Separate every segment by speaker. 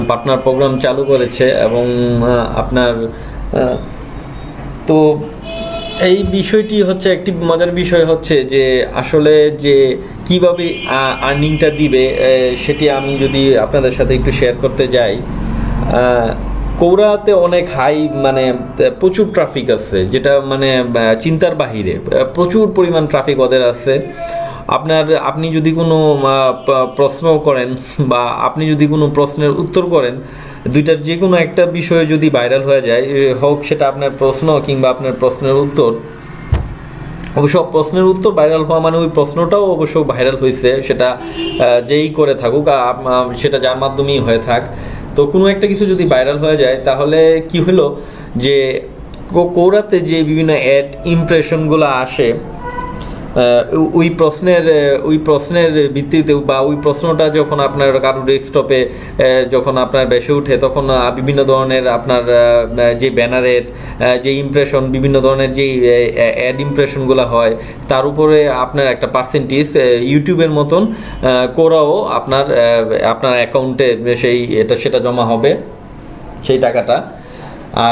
Speaker 1: Partner program চালু করেছে এবং আপনার তো এই বিষয়টি হচ্ছে একটি মজার বিষয় হচ্ছে যে আসলে যে কিভাবে আর্নিংটা দিবে সেটি আমি যদি আপনাদের সাথে একটু শেয়ার করতে যাই। কৌরাতে অনেক হাই মানে প্রচুর ট্রাফিক আছে, যেটা মানে চিন্তার বাহিরে, প্রচুর পরিমাণ ট্রাফিক ওদের আছে। আপনি যদি কোনো প্রশ্ন করেন বা আপনি যদি কোনো প্রশ্নের উত্তর করেন, দুইটার যে কোনো একটা বিষয় যদি ভাইরাল হয়ে যায়, হোক সেটা আপনার প্রশ্ন কিংবা আপনার প্রশ্নের উত্তর, অবশ্য প্রশ্নের উত্তর ভাইরাল হওয়া মানে ওই প্রশ্নটাও অবশ্য ভাইরাল হয়েছে, সেটা যেই করে থাকুক, সেটা যার মাধ্যমেই হয়ে থাক। তো কোনো একটা কিছু যদি ভাইরাল হয়ে যায় তাহলে কি হলো যে কৌরাতে যে বিভিন্ন অ্যাড ইমপ্রেশনগুলো আসে ওই প্রশ্নের ভিত্তিতে বা ওই প্রশ্নটা যখন আপনার কারো ডেস্কটপে যখন আপনার বেসে উঠে, তখন বিভিন্ন ধরনের আপনার যে ব্যানারের যে ইমপ্রেশন, বিভিন্ন ধরনের যে অ্যাড ইমপ্রেশনগুলো হয়, তার উপরে আপনার একটা পার্সেন্টেজ ইউটিউবের মতন কোরাও আপনার অ্যাকাউন্টে সেটা জমা হবে, সেই টাকাটা।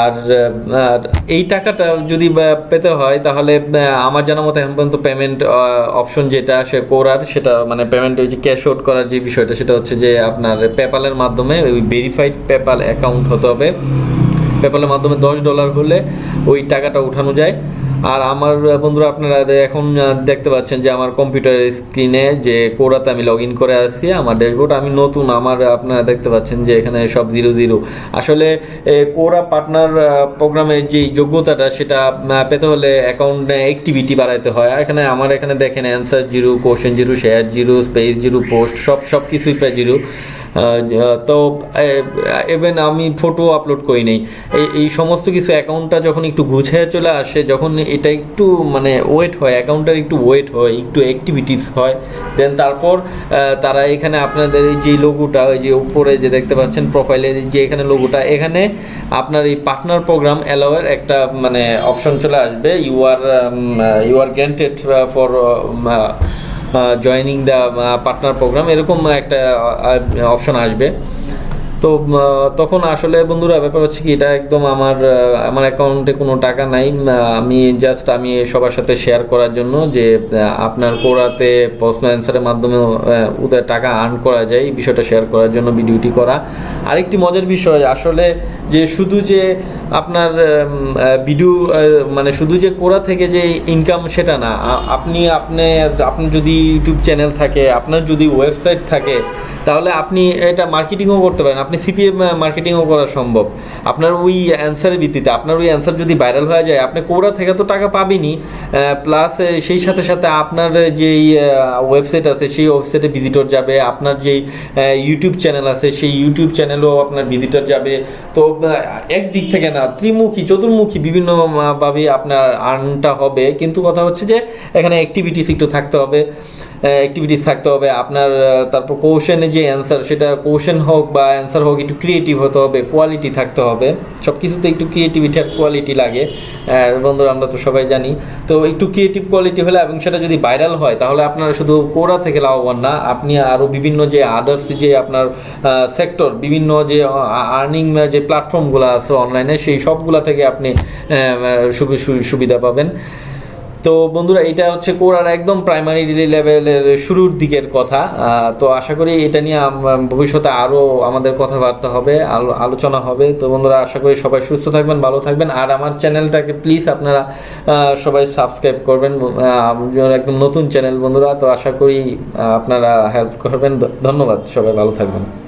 Speaker 1: আর এই টাকাটা যদি পেতে হয় তাহলে আমার জানা মতো এখন পর্যন্ত পেমেন্ট অপশন যেটা সে করার, সেটা মানে পেমেন্ট ওই যে ক্যাশ আউট করার যে বিষয়টা, সেটা হচ্ছে যে আপনার পেপ্যালের মাধ্যমে ওই ভেরিফাইড পেপ্যাল অ্যাকাউন্ট হতে হবে। পেপ্যালের মাধ্যমে $10 হলে ওই টাকাটা উঠানো যায়। আর আমার বন্ধুরা, আপনারা এখন দেখতে পাচ্ছেন যে আমার কম্পিউটারের স্ক্রিনে যে কোরাতে আমি লগ ইন করে আসছি, আমার ড্যাশবোর্ড আমি নতুন, আপনারা দেখতে পাচ্ছেন যে এখানে সব 0 আসলে কোরা পার্টনার প্রোগ্রামের যে যোগ্যতাটা, সেটা পেতে হলে অ্যাকাউন্ট অ্যাক্টিভিটি বাড়াইতে হয়। এখানে দেখেন answer 0, question 0, share 0, space 0, post সব কিছুই প্রায় 0। তো ইভেন আমি ফটো আপলোড করি নেই। এই সমস্ত কিছু অ্যাকাউন্টটা যখন একটু গুছিয়ে চলে আসে, যখন এটা একটু মানে ওয়েট হয়, অ্যাকাউন্টটার একটু ওয়েট হয়, একটু অ্যাক্টিভিটিস হয়, দেন তারপর তারা এখানে আপনাদের এই যে লোগোটা, ওই যে উপরে যে দেখতে পাচ্ছেন প্রোফাইলের যে এখানে লোগোটা, এখানে আপনার এই পার্টনার প্রোগ্রাম অ্যালাওয়ের একটা মানে অপশন চলে আসবে। You are granted for joining the partner programme, এরকম একটা অপশন আসবে। তো তখন আসলে বন্ধুরা ব্যাপার হচ্ছে কি, এটা একদম আমার অ্যাকাউন্টে কোনো টাকা নাই। আমি সবার সাথে শেয়ার করার জন্য যে আপনার কোরাতে প্রশ্ন অ্যান্সারের মাধ্যমে ওদের টাকা আর্ন করা যায়, এই বিষয়টা শেয়ার করার জন্য ভিডিওটি করা। আরেকটি মজার বিষয় আসলে যে শুধু যে আপনার ভিডিও মানে শুধু যে কোরা থেকে যে ইনকাম সেটা না, আপনি যদি ইউটিউব চ্যানেল থাকে, আপনার যদি ওয়েবসাইট থাকে, তাহলে আপনি এটা মার্কেটিংও করতে পারেন। আপনি সিপিএম মার্কেটিংও করা সম্ভব। আপনার ওই অ্যান্সারের ভিত্তিতে, আপনার ওই অ্যান্সার যদি ভাইরাল হয়ে যায়, আপনি কোরা থেকে তো টাকা পাবেনই, প্লাস সেই সাথে সাথে আপনার যেই ওয়েবসাইট আছে সেই ওয়েবসাইটে ভিজিটর যাবে, আপনার যেই ইউটিউব চ্যানেল আছে সেই ইউটিউব চ্যানেলেও আপনার ভিজিটর যাবে। তো একদিক থেকে না, চতুর্মুখী বিভিন্নভাবে আপনার আর্নটা হবে। কিন্তু কথা হচ্ছে যে এখানে অ্যাক্টিভিটিস একটু থাকতে হবে, আপনার তারপর কোশ্চেনে যে অ্যান্সার, সেটা কোশ্চেন হোক বা অ্যান্সার হোক, একটু ক্রিয়েটিভ হতে হবে, কোয়ালিটি থাকতে হবে। সব কিছুতে একটু ক্রিয়েটিভিটি আর কোয়ালিটি লাগে বন্ধুরা, আমরা তো সবাই জানি। তো একটু ক্রিয়েটিভ কোয়ালিটি হলে এবং সেটা যদি ভাইরাল হয়, তাহলে আপনারা শুধু কোরা থেকে লাভবান না, আপনি আরও বিভিন্ন যে আদার্স যে আপনার সেক্টর, বিভিন্ন যে আর্নিং যে প্ল্যাটফর্মগুলো আছে অনলাইনে, সেই সবগুলা থেকে আপনি সুবিধা পাবেন। তো বন্ধুরা, এটা হচ্ছে কোরার একদম প্রাইমারি লেভেলের শুরুর দিকের কথা। তো আশা করি এটা নিয়ে ভবিষ্যতে আরও আমাদের কথাবার্তা হবে, আলোচনা হবে। তো বন্ধুরা, আশা করি সবাই সুস্থ থাকবেন, ভালো থাকবেন। আর আমার চ্যানেলটাকে প্লিজ আপনারা সবাই সাবস্ক্রাইব করবেন, একদম নতুন চ্যানেল বন্ধুরা। তো আশা করি আপনারা হেল্প করবেন। ধন্যবাদ, সবাই ভালো থাকবেন।